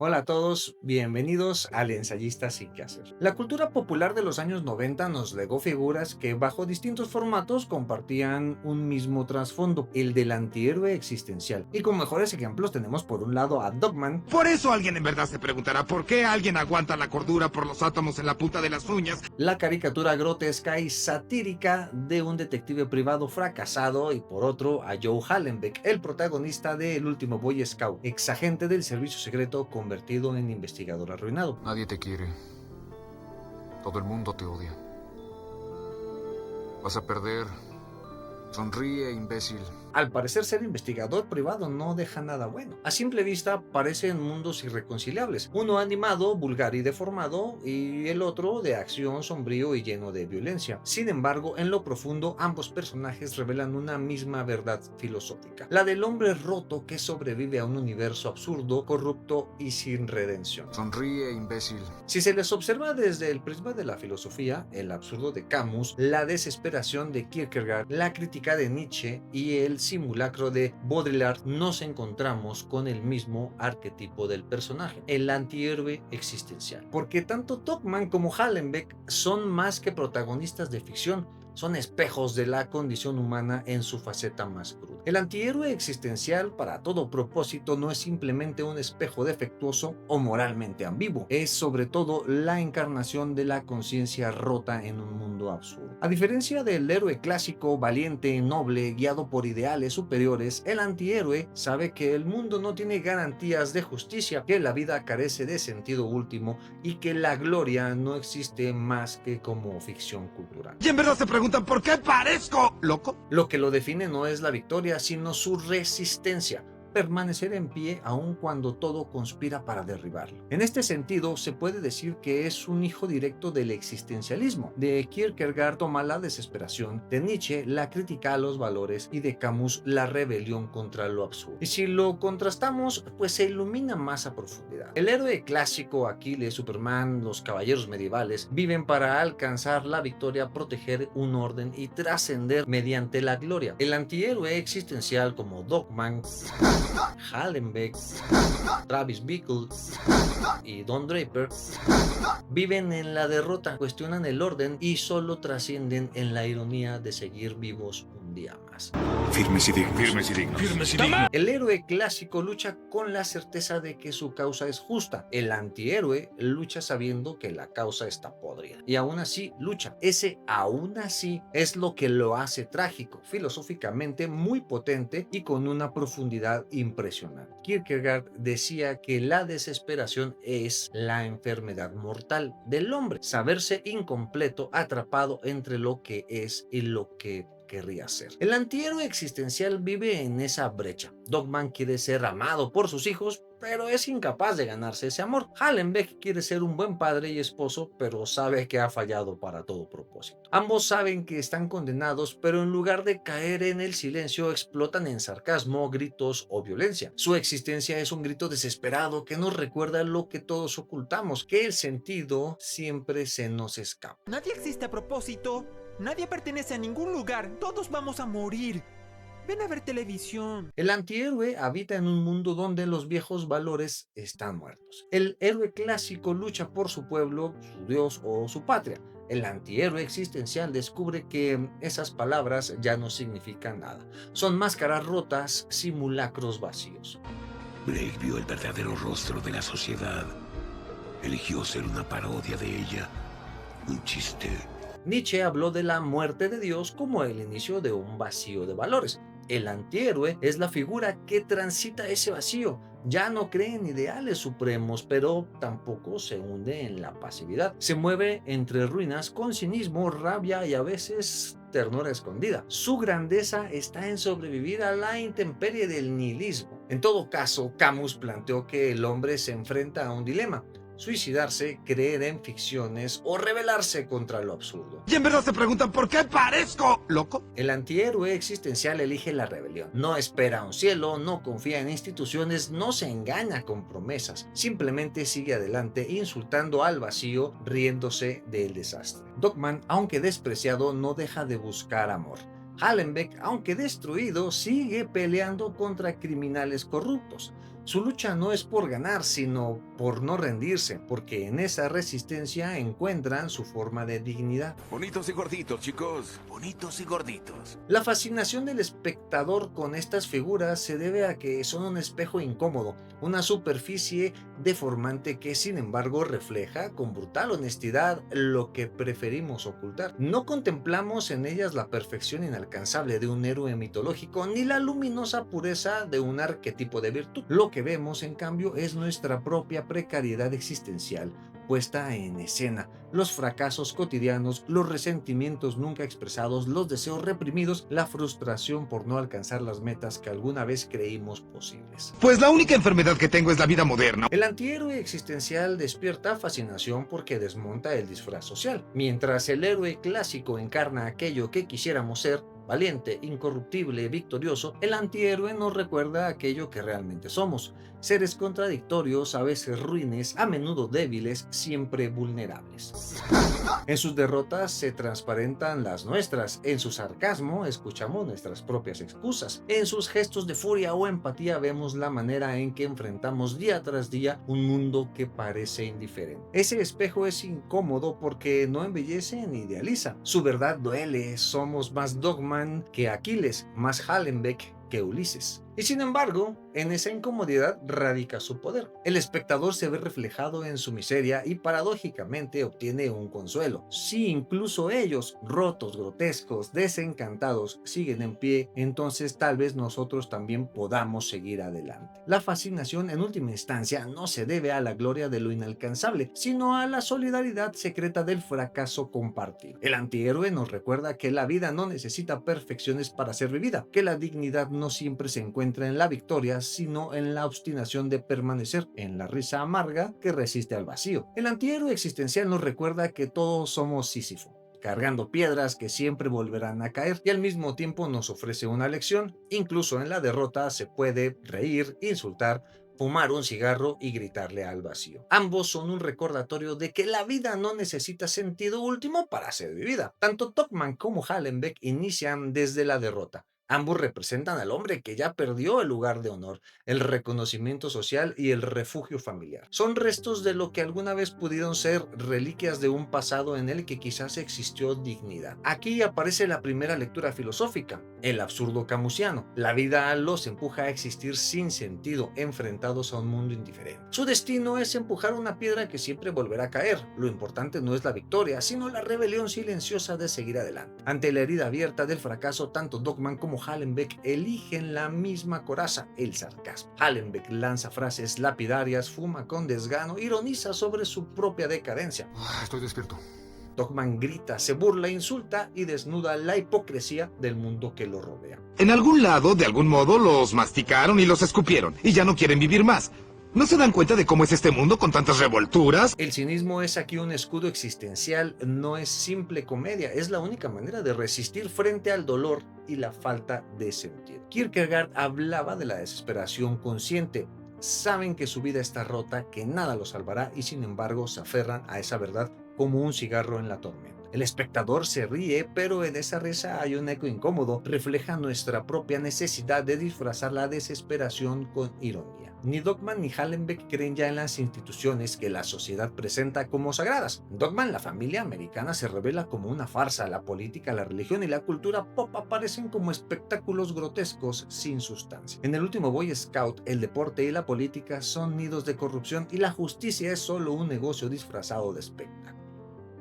Hola a todos, bienvenidos al Ensayista sin que hacer. La cultura popular de los años 90 nos legó figuras que bajo distintos formatos compartían un mismo trasfondo, el del antihéroe existencial. Y con mejores ejemplos tenemos por un lado a Dogman. Por eso alguien en verdad se preguntará por qué alguien aguanta la cordura por los átomos en la punta de las uñas. La caricatura grotesca y satírica de un detective privado fracasado, y por otro a Joe Hallenbeck, el protagonista de El último Boy Scout, exagente del servicio secreto convertido en investigador arruinado. Nadie te quiere. Todo el mundo te odia. Vas a perder. Sonríe, imbécil. Al parecer, ser investigador privado no deja nada bueno. A simple vista parecen mundos irreconciliables, uno animado, vulgar y deformado, y el otro de acción, sombrío y lleno de violencia. Sin embargo, en lo profundo, ambos personajes revelan una misma verdad filosófica, la del hombre roto que sobrevive a un universo absurdo, corrupto y sin redención. Sonríe, imbécil. Si se les observa desde el prisma de la filosofía, el absurdo de Camus, la desesperación de Kierkegaard, la crítica de Nietzsche y el simulacro de Baudrillard, nos encontramos con el mismo arquetipo del personaje, el antihéroe existencial. Porque tanto Tocqueville como Hallenbeck son más que protagonistas de ficción, son espejos de la condición humana en su faceta más cruda. El antihéroe existencial, para todo propósito, no es simplemente un espejo defectuoso o moralmente ambiguo, es sobre todo la encarnación de la conciencia rota en un mundo absurdo. A diferencia del héroe clásico, valiente, noble, guiado por ideales superiores, el antihéroe sabe que el mundo no tiene garantías de justicia, que la vida carece de sentido último y que la gloria no existe más que como ficción cultural. Y en verdad se preguntan por qué parezco loco. Lo que lo define no es la victoria, sino su resistencia. Permanecer en pie aun cuando todo conspira para derribarlo. En este sentido, se puede decir que es un hijo directo del existencialismo. De Kierkegaard toma la desesperación, de Nietzsche la crítica a los valores y de Camus la rebelión contra lo absurdo. Y si lo contrastamos, pues se ilumina más a profundidad. El héroe clásico, Aquiles, Superman, los caballeros medievales, viven para alcanzar la victoria, proteger un orden y trascender mediante la gloria. El antihéroe existencial como Dogman, Hallenbeck, Travis Bickle y Don Draper viven en la derrota, cuestionan el orden y solo trascienden en la ironía de seguir vivos un día más. Firmes y dignos. Firmes y dignos. Firmes y dignos. El héroe clásico lucha con la certeza de que su causa es justa. El antihéroe lucha sabiendo que la causa está podrida. Y aún así lucha. Ese aún así es lo que lo hace trágico, filosóficamente muy potente y con una profundidad impresionante. Kierkegaard decía que la desesperación es la enfermedad mortal del hombre. Saberse incompleto, atrapado entre lo que es y lo que querría ser. El antihéroe existencial vive en esa brecha. Dogman quiere ser amado por sus hijos, pero es incapaz de ganarse ese amor. Hallenbeck quiere ser un buen padre y esposo, pero sabe que ha fallado para todo propósito. Ambos saben que están condenados, pero en lugar de caer en el silencio, explotan en sarcasmo, gritos o violencia. Su existencia es un grito desesperado que nos recuerda lo que todos ocultamos, que el sentido siempre se nos escapa. Nadie existe a propósito. Nadie pertenece a ningún lugar. Todos vamos a morir. Ven a ver televisión. El antihéroe habita en un mundo donde los viejos valores están muertos. El héroe clásico lucha por su pueblo, su dios o su patria. El antihéroe existencial descubre que esas palabras ya no significan nada. Son máscaras rotas, simulacros vacíos. Blake vio el verdadero rostro de la sociedad. Eligió ser una parodia de ella. Un chiste. Nietzsche habló de la muerte de Dios como el inicio de un vacío de valores. El antihéroe es la figura que transita ese vacío. Ya no cree en ideales supremos, pero tampoco se hunde en la pasividad. Se mueve entre ruinas con cinismo, rabia y a veces ternura escondida. Su grandeza está en sobrevivir a la intemperie del nihilismo. En todo caso, Camus planteó que el hombre se enfrenta a un dilema: suicidarse, creer en ficciones o rebelarse contra lo absurdo. Y en verdad se preguntan por qué parezco loco. El antihéroe existencial elige la rebelión. No espera un cielo, no confía en instituciones, no se engaña con promesas. Simplemente sigue adelante, insultando al vacío, riéndose del desastre. Dogman, aunque despreciado, no deja de buscar amor. Hallenbeck, aunque destruido, sigue peleando contra criminales corruptos. Su lucha no es por ganar, sino por no rendirse, porque en esa resistencia encuentran su forma de dignidad. Bonitos y gorditos, chicos. Bonitos y gorditos. La fascinación del espectador con estas figuras se debe a que son un espejo incómodo, una superficie deformante que sin embargo refleja con brutal honestidad lo que preferimos ocultar. No contemplamos en ellas la perfección inalcanzable de un héroe mitológico ni la luminosa pureza de un arquetipo de virtud. Lo que vemos en cambio es nuestra propia precariedad existencial puesta en escena, los fracasos cotidianos, los resentimientos nunca expresados, los deseos reprimidos, la frustración por no alcanzar las metas que alguna vez creímos posibles. Pues la única enfermedad que tengo es la vida moderna. El antihéroe existencial despierta fascinación porque desmonta el disfraz social, mientras el héroe clásico encarna aquello que quisiéramos ser, valiente, incorruptible, victorioso. El antihéroe nos recuerda aquello que realmente somos, seres contradictorios, a veces ruines, a menudo débiles, siempre vulnerables. En sus derrotas se transparentan las nuestras, en su sarcasmo escuchamos nuestras propias excusas, en sus gestos de furia o empatía vemos la manera en que enfrentamos día tras día un mundo que parece indiferente. Ese espejo es incómodo porque no embellece ni idealiza. Su verdad duele, somos más Dogman que Aquiles, más Hallenbeck que Ulises. Y sin embargo, en esa incomodidad radica su poder. El espectador se ve reflejado en su miseria y paradójicamente obtiene un consuelo. Si incluso ellos, rotos, grotescos, desencantados, siguen en pie, entonces tal vez nosotros también podamos seguir adelante. La fascinación en última instancia no se debe a la gloria de lo inalcanzable, sino a la solidaridad secreta del fracaso compartido. El antihéroe nos recuerda que la vida no necesita perfecciones para ser vivida, que la dignidad no siempre se encuentra en la victoria, sino en la obstinación de permanecer, en la risa amarga que resiste al vacío. El antihéroe existencial nos recuerda que todos somos Sísifo, cargando piedras que siempre volverán a caer, y al mismo tiempo nos ofrece una lección. Incluso en la derrota se puede reír, insultar, fumar un cigarro y gritarle al vacío. Ambos son un recordatorio de que la vida no necesita sentido último para ser vivida. Tanto Tocqueville como Hallenbeck inician desde la derrota. Ambos representan al hombre que ya perdió el lugar de honor, el reconocimiento social y el refugio familiar. Son restos de lo que alguna vez pudieron ser reliquias de un pasado en el que quizás existió dignidad. Aquí aparece la primera lectura filosófica, el absurdo camusiano. La vida los empuja a existir sin sentido, enfrentados a un mundo indiferente. Su destino es empujar una piedra que siempre volverá a caer. Lo importante no es la victoria, sino la rebelión silenciosa de seguir adelante. Ante la herida abierta del fracaso, tanto Dogman como Hallenbeck eligen la misma coraza, el sarcasmo. Hallenbeck lanza frases lapidarias, fuma con desgano, ironiza sobre su propia decadencia. Estoy despierto. Dogman grita, se burla, insulta y desnuda la hipocresía del mundo que lo rodea. En algún lado, de algún modo, los masticaron y los escupieron, y ya no quieren vivir más. ¿No se dan cuenta de cómo es este mundo con tantas revolturas? El cinismo es aquí un escudo existencial, no es simple comedia, es la única manera de resistir frente al dolor y la falta de sentido. Kierkegaard hablaba de la desesperación consciente. Saben que su vida está rota, que nada los salvará y sin embargo se aferran a esa verdad como un cigarro en la tormenta. El espectador se ríe, pero en esa risa hay un eco incómodo, refleja nuestra propia necesidad de disfrazar la desesperación con ironía. Ni Dogman ni Hallenbeck creen ya en las instituciones que la sociedad presenta como sagradas. Dogman, la familia americana, se revela como una farsa. La política, la religión y la cultura pop aparecen como espectáculos grotescos sin sustancia. En el último Boy Scout, el deporte y la política son nidos de corrupción y la justicia es solo un negocio disfrazado de espectáculo.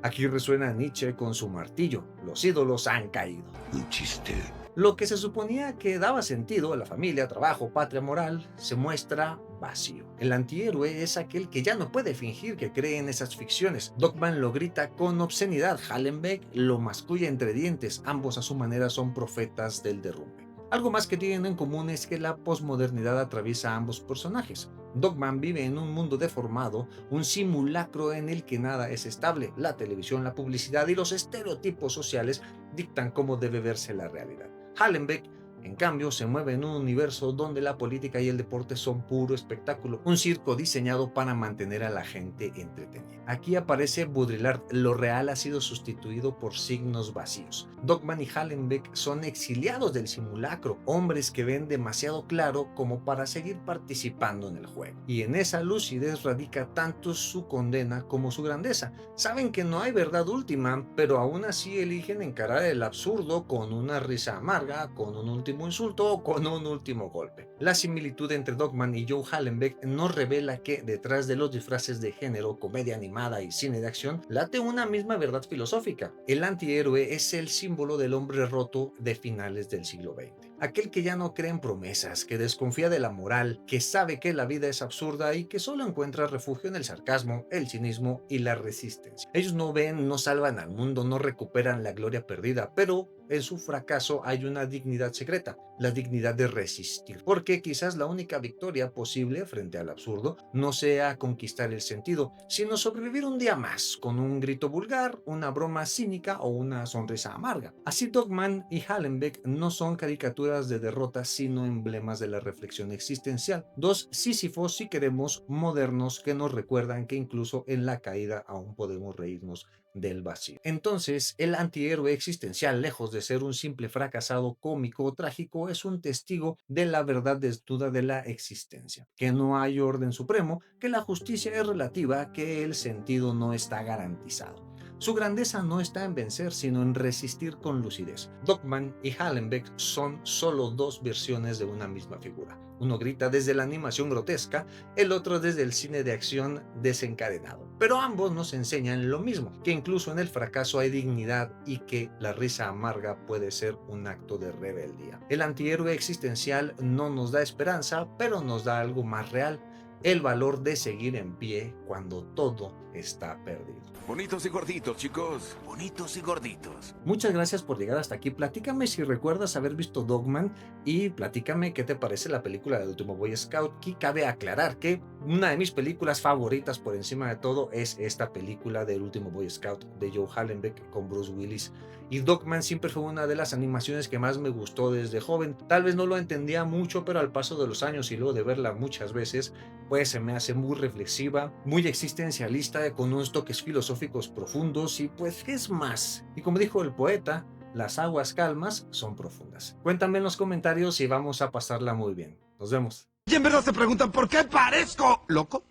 Aquí resuena Nietzsche con su martillo. Los ídolos han caído. Un chiste. Lo que se suponía que daba sentido a la familia, trabajo, patria, moral, se muestra vacío. El antihéroe es aquel que ya no puede fingir que cree en esas ficciones. Dogman lo grita con obscenidad, Hallenbeck lo masculla entre dientes, ambos a su manera son profetas del derrumbe. Algo más que tienen en común es que la posmodernidad atraviesa a ambos personajes. Dogman vive en un mundo deformado, un simulacro en el que nada es estable. La televisión, la publicidad y los estereotipos sociales dictan cómo debe verse la realidad. Hallenbeck En cambio, se mueve en un universo donde la política y el deporte son puro espectáculo, un circo diseñado para mantener a la gente entretenida. Aquí aparece Baudrillard, lo real ha sido sustituido por signos vacíos. Dogman y Hallenbeck son exiliados del simulacro, hombres que ven demasiado claro como para seguir participando en el juego. Y en esa lucidez radica tanto su condena como su grandeza. Saben que no hay verdad última, pero aún así eligen encarar el absurdo con una risa amarga, con un último insulto o con un último golpe. La similitud entre Dogman y Joe Hallenbeck nos revela que detrás de los disfraces de género, comedia animada y cine de acción, late una misma verdad filosófica. El antihéroe es el símbolo del hombre roto de finales del siglo XX. Aquel que ya no cree en promesas, que desconfía de la moral, que sabe que la vida es absurda y que solo encuentra refugio en el sarcasmo, el cinismo y la resistencia. Ellos no ven, no salvan al mundo, no recuperan la gloria perdida, pero en su fracaso hay una dignidad secreta, la dignidad de resistir, porque quizás la única victoria posible frente al absurdo no sea conquistar el sentido, sino sobrevivir un día más, con un grito vulgar, una broma cínica o una sonrisa amarga. Así Dogman y Hallenbeck no son caricaturas de derrota, sino emblemas de la reflexión existencial. Dos Sísifos, si queremos, modernos que nos recuerdan que incluso en la caída aún podemos reírnos del vacío. Entonces, el antihéroe existencial, lejos de ser un simple fracasado cómico o trágico, es un testigo de la verdad desnuda de la existencia, que no hay orden supremo, que la justicia es relativa, que el sentido no está garantizado. Su grandeza no está en vencer, sino en resistir con lucidez. Dogman y Hallenbeck son solo dos versiones de una misma figura. Uno grita desde la animación grotesca, el otro desde el cine de acción desencadenado. Pero ambos nos enseñan lo mismo, que incluso en el fracaso hay dignidad y que la risa amarga puede ser un acto de rebeldía. El antihéroe existencial no nos da esperanza, pero nos da algo más real: el valor de seguir en pie cuando todo está perdido. Bonitos y gorditos, chicos. Bonitos y gorditos. Muchas gracias por llegar hasta aquí. Platícame si recuerdas haber visto Dogman y platícame qué te parece la película del último Boy Scout. Aquí cabe aclarar que una de mis películas favoritas por encima de todo es esta película del último Boy Scout de Joe Hallenbeck con Bruce Willis. Y Dogman siempre fue una de las animaciones que más me gustó desde joven. Tal vez no lo entendía mucho, pero al paso de los años y luego de verla muchas veces, pues se me hace muy reflexiva, muy existencialista, con unos toques filosóficos profundos y pues es más. Y como dijo el poeta, las aguas calmas son profundas. Cuéntame en los comentarios y vamos a pasarla muy bien. Nos vemos. Y en verdad se preguntan por qué parezco loco.